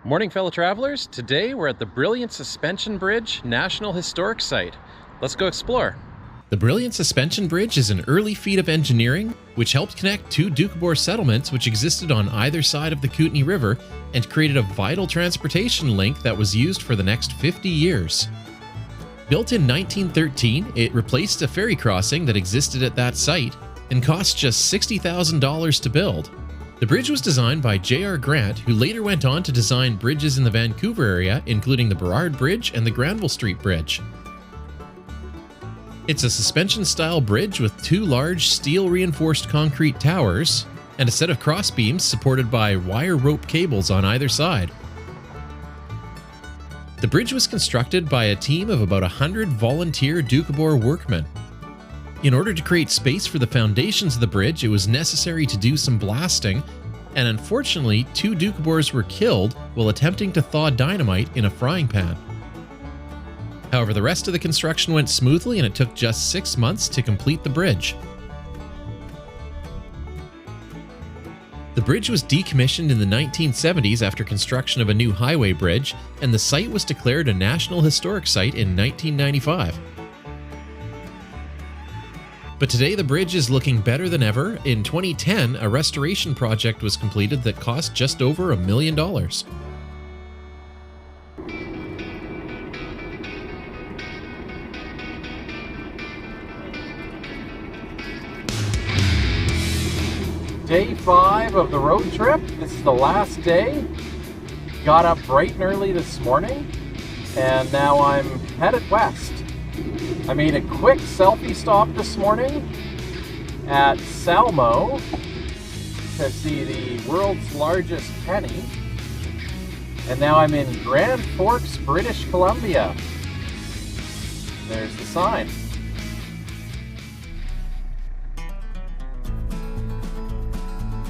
Morning, fellow travelers. Today we're at the Brilliant Suspension Bridge National Historic Site. Let's go explore. The Brilliant Suspension Bridge is an early feat of engineering which helped connect two Doukhobor settlements which existed on either side of the Kootenay River and created a vital transportation link that was used for the next 50 years. Built in 1913, it replaced a ferry crossing that existed at that site and cost just $60,000 to build. The bridge was designed by J.R. Grant, who later went on to design bridges in the Vancouver area, including the Burrard Bridge and the Granville Street Bridge. It's a suspension-style bridge with two large steel-reinforced concrete towers and a set of crossbeams supported by wire rope cables on either side. The bridge was constructed by a team of about 100 volunteer Doukhobor workmen. In order to create space for the foundations of the bridge, it was necessary to do some blasting, and unfortunately, two Doukhobors were killed while attempting to thaw dynamite in a frying pan. However, the rest of the construction went smoothly and it took just 6 months to complete the bridge. The bridge was decommissioned in the 1970s after construction of a new highway bridge, and the site was declared a National Historic Site in 1995. But today the bridge is looking better than ever. In 2010, a restoration project was completed that cost just over $1 million. Day 5 of the road trip. This is the last day. Got up bright and early this morning, and now I'm headed west. I made a quick selfie stop this morning at Salmo to see the world's largest penny, and now I'm in Grand Forks, British Columbia. There's the sign.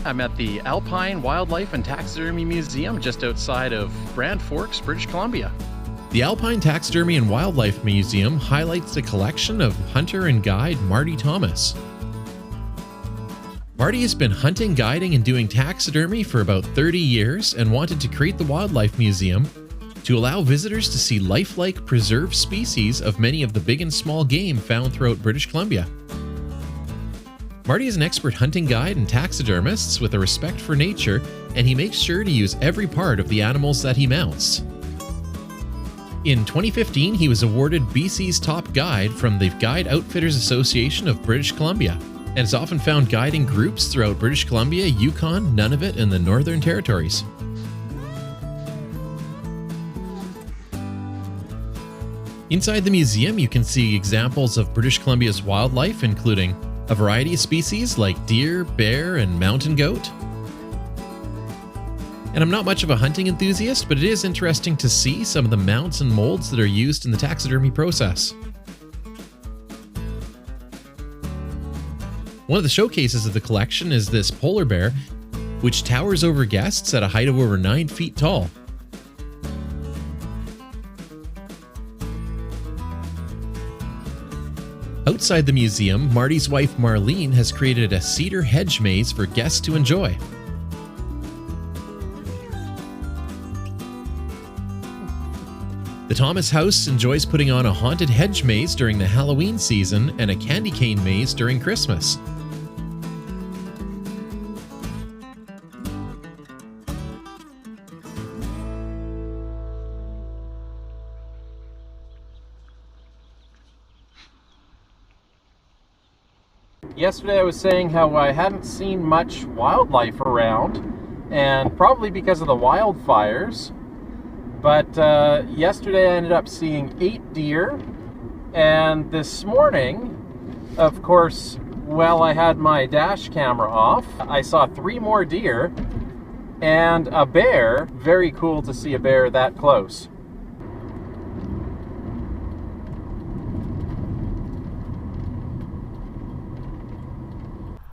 I'm at the Alpine Wildlife and Taxidermy Museum just outside of Grand Forks, British Columbia. The Alpine Taxidermy and Wildlife Museum highlights the collection of hunter and guide Marty Thomas. Marty has been hunting, guiding, and doing taxidermy for about 30 years and wanted to create the Wildlife Museum to allow visitors to see lifelike preserved species of many of the big and small game found throughout British Columbia. Marty is an expert hunting guide and taxidermist with a respect for nature, and he makes sure to use every part of the animals that he mounts. In 2015, he was awarded BC's top guide from the Guide Outfitters Association of British Columbia, and is often found guiding groups throughout British Columbia, Yukon, Nunavut, and the Northern Territories. Inside the museum, you can see examples of British Columbia's wildlife, including a variety of species like deer, bear, and mountain goat. And I'm not much of a hunting enthusiast, but it is interesting to see some of the mounts and molds that are used in the taxidermy process. One of the showcases of the collection is this polar bear, which towers over guests at a height of over 9 feet tall. Outside the museum, Marty's wife Marlene has created a cedar hedge maze for guests to enjoy. The Thomas house enjoys putting on a haunted hedge maze during the Halloween season and a candy cane maze during Christmas. Yesterday I was saying how I hadn't seen much wildlife around, and probably because of the wildfires. But yesterday I ended up seeing 8 deer, and this morning, of course, while I had my dash camera off, I saw 3 more deer and a bear. Very cool to see a bear that close.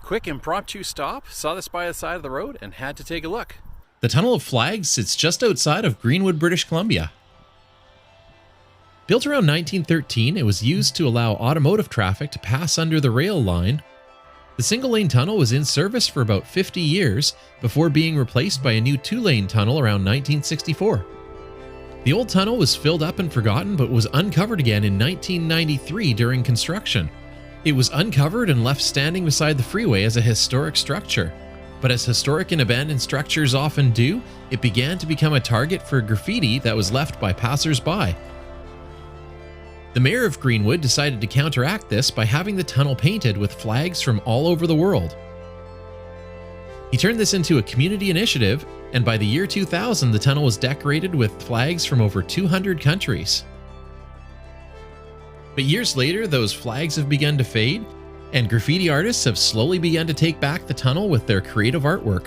Quick impromptu stop, saw this by the side of the road and had to take a look. The Tunnel of Flags sits just outside of Greenwood, British Columbia. Built around 1913, it was used to allow automotive traffic to pass under the rail line The single-lane tunnel was in service for about 50 years before being replaced by a new two-lane tunnel around 1964. The old tunnel was filled up and forgotten, but was uncovered again in 1993 during construction. It was uncovered and left standing beside the freeway as a historic structure. But as historic and abandoned structures often do, it began to become a target for graffiti that was left by passers-by. The mayor of Greenwood decided to counteract this by having the tunnel painted with flags from all over the world. He turned this into a community initiative, and by the year 2000, the tunnel was decorated with flags from over 200 countries. But years later, those flags have begun to fade, and graffiti artists have slowly begun to take back the tunnel with their creative artwork.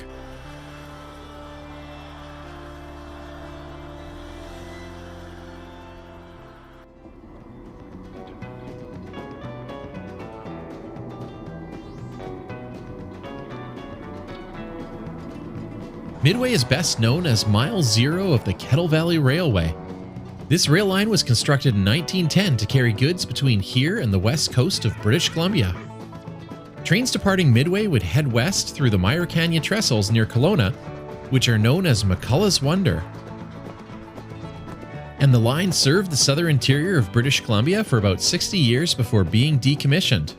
Midway is best known as Mile Zero of the Kettle Valley Railway. This rail line was constructed in 1910 to carry goods between here and the west coast of British Columbia. Trains departing Midway would head west through the Myricania Trestles near Kelowna, which are known as McCullough's Wonder. And the line served the southern interior of British Columbia for about 60 years before being decommissioned.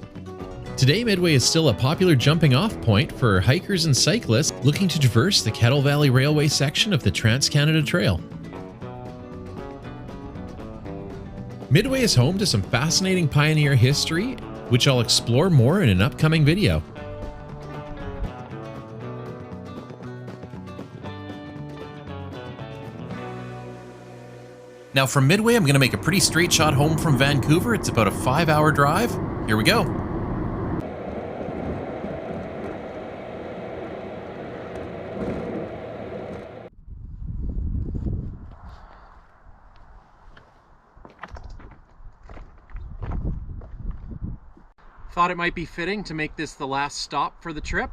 Today, Midway is still a popular jumping-off point for hikers and cyclists looking to traverse the Kettle Valley Railway section of the Trans-Canada Trail. Midway is home to some fascinating pioneer history, which I'll explore more in an upcoming video. Now from Midway, I'm going to make a pretty straight shot home from Vancouver. It's about a 5-hour drive. Here we go. Thought it might be fitting to make this the last stop for the trip.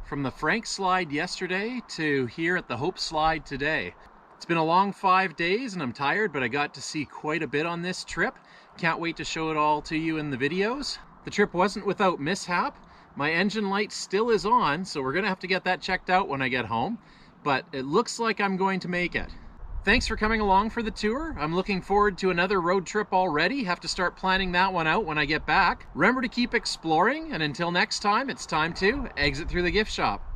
From the Frank Slide yesterday to here at the Hope Slide today. It's been a long 5 days and I'm tired, but I got to see quite a bit on this trip. Can't wait to show it all to you in the videos. The trip wasn't without mishap. My engine light still is on, so we're gonna have to get that checked out when I get home, but it looks like I'm going to make it. Thanks for coming along for the tour. I'm looking forward to another road trip already. Have to start planning that one out when I get back. Remember to keep exploring, and until next time, it's time to exit through the gift shop.